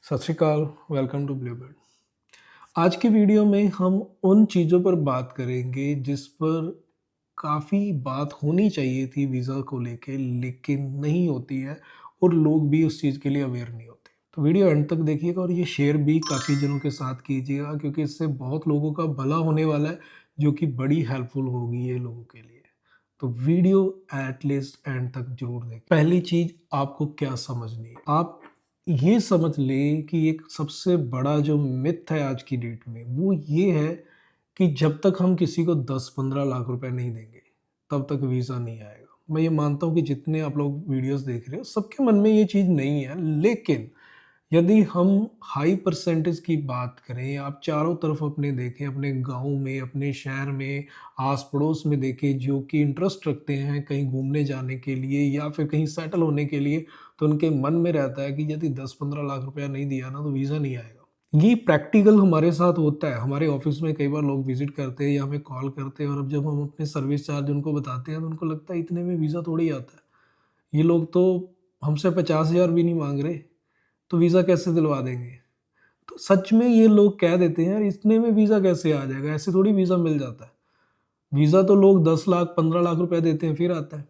सत श्री अकाल, welcome to Bluebird. आज की वीडियो में हम उन चीज़ों पर बात करेंगे जिस पर काफ़ी बात होनी चाहिए थी वीज़ा को लेके, लेकिन नहीं होती है और लोग भी उस चीज़ के लिए अवेयर नहीं होते। तो वीडियो एंड तक देखिएगा और ये शेयर भी काफ़ी जनों के साथ कीजिएगा क्योंकि इससे बहुत लोगों का भला होने वाला है, जो कि बड़ी हेल्पफुल होगी ये लोगों के लिए। तो वीडियो एटलीस्ट एंड तक जरूर देखें। पहली चीज़ आपको क्या समझनी है, आप ये समझ लें कि एक सबसे बड़ा जो मिथ है आज की डेट में वो ये है कि जब तक हम किसी को 10-15 लाख रुपए नहीं देंगे तब तक वीज़ा नहीं आएगा। मैं ये मानता हूँ कि जितने आप लोग वीडियोस देख रहे हो सबके मन में ये चीज़ नहीं है, लेकिन यदि हम हाई परसेंटेज की बात करें, आप चारों तरफ अपने देखें, अपने गांव में, अपने शहर में, आस पड़ोस में देखें जो कि इंटरेस्ट रखते हैं कहीं घूमने जाने के लिए या फिर कहीं सेटल होने के लिए, तो उनके मन में रहता है कि यदि 10-15 लाख रुपया नहीं दिया ना तो वीज़ा नहीं आएगा। ये प्रैक्टिकल हमारे साथ होता है। हमारे ऑफिस में कई बार लोग विजिट करते हैं या हमें कॉल करते हैं और अब जब हम अपने सर्विस चार्ज उनको बताते हैं तो उनको लगता है इतने में वीज़ा थोड़ी आता है, ये लोग तो हमसे 50,000 भी नहीं मांग रहे, तो वीज़ा कैसे दिलवा देंगे। तो सच में ये लोग कह देते हैं यार इतने में वीज़ा कैसे आ जाएगा, ऐसे थोड़ी वीज़ा मिल जाता है। वीज़ा तो लोग 10 लाख 15 लाख रुपए देते हैं फिर आता है।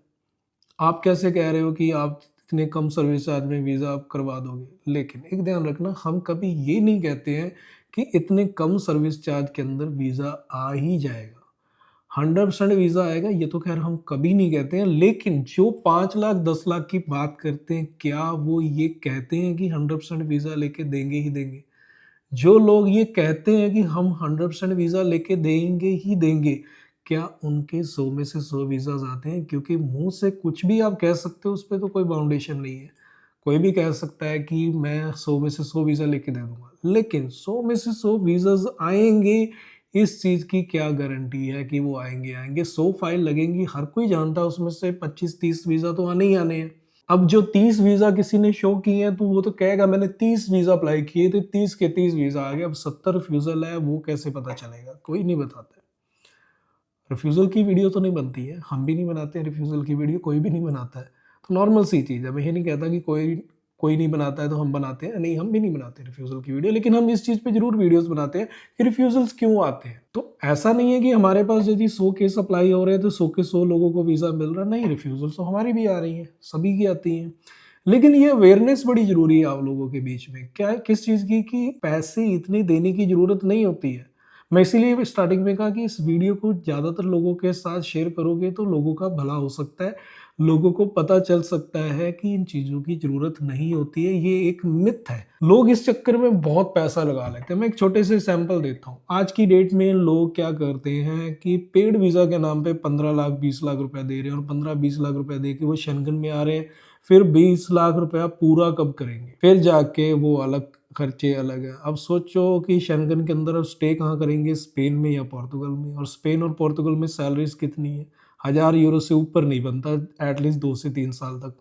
आप कैसे कह रहे हो कि आप इतने कम सर्विस चार्ज में वीज़ा आप करवा दोगे। लेकिन एक ध्यान रखना, हम कभी ये नहीं कहते हैं कि इतने कम सर्विस चार्ज के अंदर वीज़ा आ ही जाएगा, 100% वीज़ा आएगा, ये तो खैर हम कभी नहीं कहते हैं। लेकिन जो 5 लाख 10 लाख की बात करते हैं, क्या वो ये कहते हैं कि 100% वीज़ा लेके देंगे ही देंगे? जो लोग ये कहते हैं कि हम 100% वीज़ा लेके देंगे ही देंगे, क्या उनके 100 में से 100 वीज़ाज़ आते हैं? क्योंकि मुँह से कुछ भी आप कह सकते हो, उस पे तो कोई बाउंडेशन नहीं है। कोई भी कह सकता है कि मैं 100 में से 100 वीज़ा लेके दे दूँगा। लेकिन 100 में से 100 वीज़ाज़ आएँगे, इस चीज़ की क्या गारंटी है कि वो आएँगे? 100 फाइल लगेंगी, हर कोई जानता है उसमें से 25-30 वीज़ा तो आने ही आने हैं। अब जो 30 वीज़ा किसी ने शो किए हैं, तो वो तो कहेगा मैंने 30 वीज़ा अप्लाई किए थे, 30 के 30 वीज़ा आ गए। अब 70 रिफ्यूज़ल है, वो कैसे पता चलेगा? कोई नहीं बताता है। रिफ्यूज़ल की वीडियो तो नहीं बनती है, हम भी नहीं बनाते हैं रिफ्यूज़ल की वीडियो, कोई भी नहीं बनाता है। तो नॉर्मल सी चीज़ है, मैं ये नहीं कहता कि कोई कोई नहीं बनाता है तो हम बनाते हैं, नहीं हम भी नहीं बनाते रिफ्यूज़ल की वीडियो, लेकिन हम इस चीज़ पे ज़रूर वीडियोज़ बनाते हैं कि रिफ्यूज़ल्स क्यों आते हैं। तो ऐसा नहीं है कि हमारे पास यदि 100 केस अप्लाई हो रहे हैं तो 100 के 100 लोगों को वीज़ा मिल रहा है, नहीं रिफ्यूज़ल्स तो हमारी भी आ रही हैं, सभी की आती हैं। लेकिन ये अवेयरनेस बड़ी ज़रूरी है आप लोगों के बीच में, क्या है किस चीज़ की, कि पैसे इतने देने की ज़रूरत नहीं होती है। मैं इसीलिए स्टार्टिंग में कहा कि इस वीडियो को ज़्यादातर लोगों के साथ शेयर करोगे तो लोगों का भला हो सकता है, लोगों को पता चल सकता है कि इन चीज़ों की ज़रूरत नहीं होती है, ये एक मिथ है। लोग इस चक्कर में बहुत पैसा लगा लेते हैं। मैं एक छोटे से सैंपल देता हूँ। आज की डेट में लोग क्या करते हैं कि पेड वीज़ा के नाम पे 15 लाख 20 लाख रुपए दे रहे हैं और 15-20 लाख रुपए दे के वो शेंगन में आ रहे हैं। फिर 20 लाख रुपया पूरा कब करेंगे? फिर जाके वो अलग खर्चे अलग हैं। अब सोचो कि शेंगन के अंदर अब स्टे कहाँ करेंगे, स्पेन में या पोर्तुगल में? और स्पेन और पोर्तुगल में सैलरीज कितनी है? 1000 यूरो से ऊपर नहीं बनता एटलीस्ट 2 से 3 साल तक।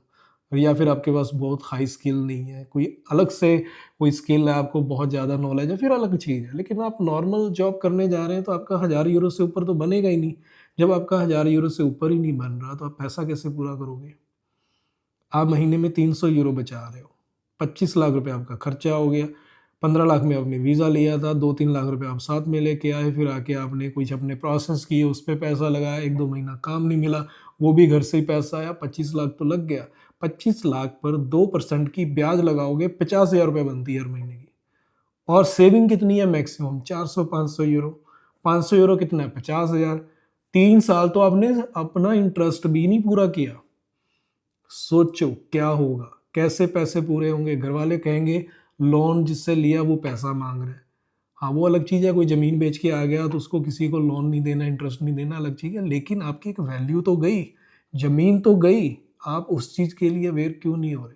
या फिर आपके पास बहुत हाई स्किल नहीं है, कोई अलग से कोई स्किल है, आपको बहुत ज़्यादा नॉलेज है, फिर अलग चीज़ है। लेकिन आप नॉर्मल जॉब करने जा रहे हैं तो आपका 1000 यूरो से ऊपर तो बनेगा ही नहीं। जब आपका 1000 यूरो से ऊपर ही नहीं बन रहा तो आप पैसा कैसे पूरा करोगे? आप महीने में 300 यूरो बचा रहे हो, 25 लाख रुपए आपका खर्चा हो गया। 15 लाख में आपने वीज़ा लिया था, 2-3 लाख रुपए आप साथ में लेके आए, फिर आके आपने कुछ अपने प्रोसेस किए, उस पे पैसा लगाया, 1-2 महीना काम नहीं मिला, वो भी घर से ही पैसा आया, 25 लाख तो लग गया। 25 लाख पर 2% की ब्याज लगाओगे, 50,000 रुपए बनती है हर महीने की। और सेविंग कितनी है मैक्सिमम? 400-500 यूरो। 500 यूरो कितना है? 50,000। 3 साल तो आपने अपना इंटरेस्ट भी नहीं पूरा किया। सोचो क्या होगा, कैसे पैसे पूरे होंगे? घर वाले कहेंगे लोन जिससे लिया वो पैसा मांग रहा है। हाँ, वो अलग चीज़ है, कोई ज़मीन बेच के आ गया तो उसको किसी को लोन नहीं देना, इंटरेस्ट नहीं देना, अलग चीज़ है। लेकिन आपकी एक वैल्यू तो गई, ज़मीन तो गई, आप उस चीज़ के लिए अवेयर क्यों नहीं हो रहे?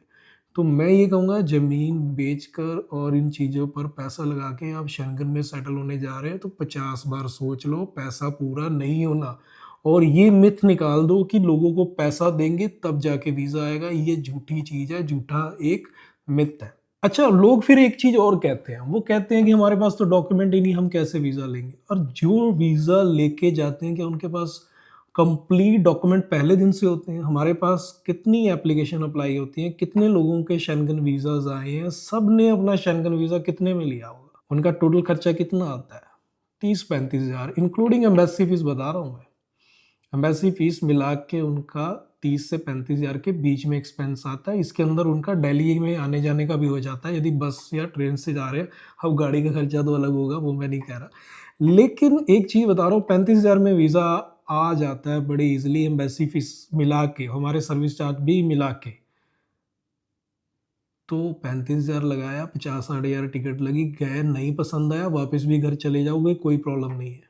तो मैं ये कहूँगा ज़मीन बेचकर और इन चीज़ों पर पैसा लगा के आप शंघन में सेटल होने जा रहे हैं तो 50 बार सोच लो, पैसा पूरा नहीं होना। और ये मिथ निकाल दो कि लोगों को पैसा देंगे तब जाके वीज़ा आएगा, ये झूठी चीज़ है, झूठा एक मिथ है। अच्छा, लोग फिर एक चीज़ और कहते हैं, वो कहते हैं कि हमारे पास तो डॉक्यूमेंट ही नहीं, हम कैसे वीज़ा लेंगे? और जो वीज़ा लेके जाते हैं क्या उनके पास कंप्लीट डॉक्यूमेंट पहले दिन से होते हैं। हमारे पास कितनी एप्लीकेशन अप्लाई होती हैं, कितने लोगों के शेंगन वीज़ाज़ आए हैं, सब ने अपना शेंगन वीज़ा कितने में लिया होगा, उनका टोटल खर्चा कितना आता है? 30-35 हज़ार, इंक्लूडिंग एम्बेसी फीस बता रहा हूँ मैं। एम्बेसी फीस मिला के उनका 30 से 35 हज़ार के बीच में एक्सपेंस आता है। इसके अंदर उनका दिल्ली में आने जाने का भी हो जाता है यदि बस या ट्रेन से जा रहे हैं। अब गाड़ी का खर्चा तो अलग होगा, वो मैं नहीं कह रहा। लेकिन एक चीज़ बता रहा हूँ, 35 हज़ार में वीज़ा आ जाता है बड़े ईज़िली, एम्बेसी फीस मिला के, हमारे सर्विस चार्ज भी मिला के। तो 35 हज़ार लगाया, 50-60 हज़ार टिकट लगी, गए, नहीं पसंद आया, वापस भी घर चले जाओगे, कोई प्रॉब्लम नहीं है।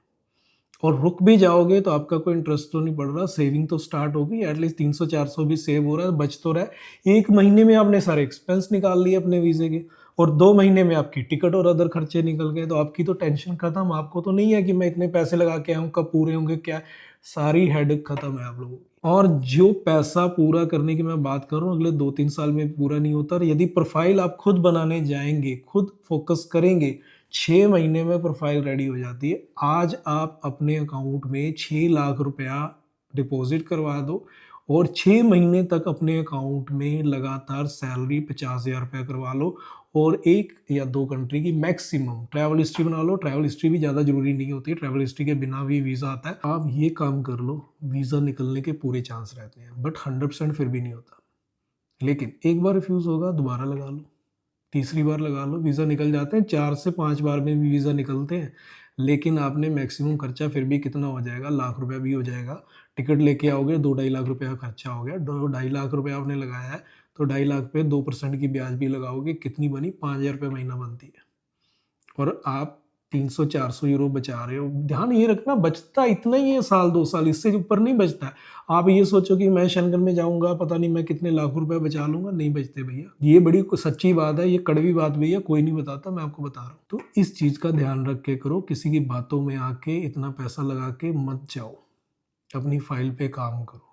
और रुक भी जाओगे तो आपका कोई इंटरेस्ट तो नहीं पड़ रहा, सेविंग तो स्टार्ट हो गई, एटलीस्ट 300-400 भी सेव हो रहा है, बच तो रहा है। 1 महीने में आपने सारे एक्सपेंस निकाल लिए अपने वीज़े के, और 2 महीने में आपकी टिकट और अदर खर्चे निकल गए, तो आपकी तो टेंशन खत्म। आपको तो नहीं है कि मैं इतने पैसे लगा के आया हूँ, कब पूरे होंगे, क्या, सारी हेडेक खत्म है आप लोगों की। और जो पैसा पूरा करने की मैं बात कर रहा हूँ, अगले 2-3 साल में पूरा नहीं होता, और यदि प्रोफाइल आप खुद बनाने जाएंगे, खुद फोकस करेंगे, 6 महीने में प्रोफाइल रेडी हो जाती है। आज आप अपने अकाउंट में 6 लाख रुपया डिपॉजिट करवा दो, और 6 महीने तक अपने अकाउंट में लगातार सैलरी 50,000 रुपया करवा लो, और 1 या 2 कंट्री की मैक्सिमम ट्रैवल हिस्ट्री बना लो। ट्रैवल हिस्ट्री भी ज़्यादा ज़रूरी नहीं होती, ट्रैवल हिस्ट्री के बिना भी वीज़ा आता है। आप ये काम कर लो, वीज़ा निकलने के पूरे चांस रहते हैं, बट 100% फिर भी नहीं होता। लेकिन एक बार रिफ्यूज़ होगा, दोबारा लगा लो, तीसरी बार लगा लो, वीज़ा निकल जाते हैं। 4 से 5 बार में भी वीज़ा निकलते हैं। लेकिन आपने मैक्सिमम खर्चा फिर भी कितना हो जाएगा, लाख रुपया भी हो जाएगा। टिकट लेके आओगे, 2-2.5 लाख रुपया का खर्चा हो गया। 2-2.5 लाख रुपया आपने लगाया है, तो 2.5 लाख पे 2% की ब्याज भी लगाओगे, कितनी बनी? 5,000 रुपये महीना बनती है। और आप 300-400 यूरो बचा रहे हो। ध्यान ये रखना, बचता इतना ही है, साल 2 साल, इससे ऊपर नहीं बचता है। आप ये सोचो कि मैं शेंगन में जाऊँगा, पता नहीं मैं कितने लाखों रुपए बचा लूँगा, नहीं बचते भैया। ये बड़ी सच्ची बात है, ये कड़वी बात भैया, कोई नहीं बताता, मैं आपको बता रहा हूँ। तो इस चीज़ का ध्यान रख के करो, किसी की बातों में आके इतना पैसा लगा के मत जाओ। अपनी फाइल पे काम करो,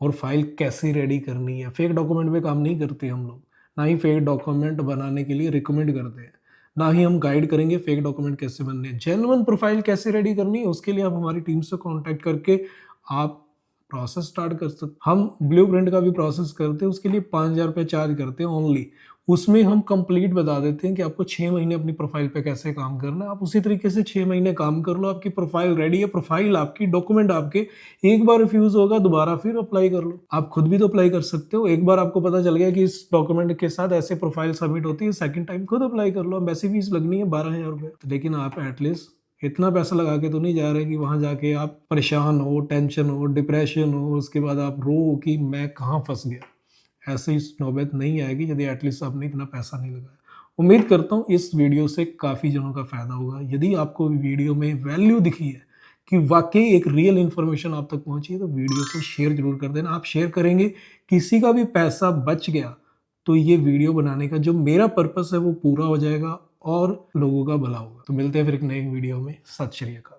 और फाइल कैसे रेडी करनी है। फेक डॉक्यूमेंट पे काम नहीं करते हम लोग, ना ही फेक डॉक्यूमेंट बनाने के लिए रिकमेंड करते हैं, ना ही हम गाइड करेंगे फेक डॉक्यूमेंट कैसे बनने हैं। जेन्युइन प्रोफाइल कैसे रेडी करनी है, उसके लिए आप हमारी टीम से कांटेक्ट करके आप प्रोसेस स्टार्ट कर सकते। हम ब्लूप्रिंट का भी प्रोसेस करते हैं, उसके लिए 5,000 रुपये चार्ज करते हैं ओनली। उसमें हम कंप्लीट बता देते हैं कि आपको 6 महीने अपनी प्रोफाइल पे कैसे काम करना है। आप उसी तरीके से 6 महीने काम कर लो, आपकी प्रोफाइल रेडी है, प्रोफाइल आपकी, डॉक्यूमेंट आपके। एक बार रिफ्यूज होगा, दोबारा फिर अप्लाई कर लो। आप खुद भी तो अप्लाई कर सकते हो। एक बार आपको पता चल गया कि इस डॉक्यूमेंट के साथ ऐसे प्रोफाइल सबमिट होती है, सेकंड टाइम खुद अप्लाई कर लो। एम्बेसी फीस लगनी है 12,000 रुपये, लेकिन आप एटलीस्ट इतना पैसा लगा के तो नहीं जा रहे कि वहां जाके आप परेशान हो, टेंशन हो, डिप्रेशन हो, उसके बाद आप रो कि मैं कहाँ फंस गया। ऐसी नौबत नहीं आएगी यदि एटलीस्ट आपने इतना पैसा नहीं लगाया। उम्मीद करता हूँ इस वीडियो से काफ़ी जनों का फ़ायदा होगा। यदि आपको वीडियो में वैल्यू दिखी है कि वाकई एक रियल इन्फॉर्मेशन आप तक पहुंची है, तो वीडियो को शेयर जरूर कर देना। आप शेयर करेंगे, किसी का भी पैसा बच गया, तो ये वीडियो बनाने का जो मेरा पर्पस है वो पूरा हो जाएगा, और लोगों का भला होगा। तो मिलते हैं फिर एक नई वीडियो में। सत श्री अकाल।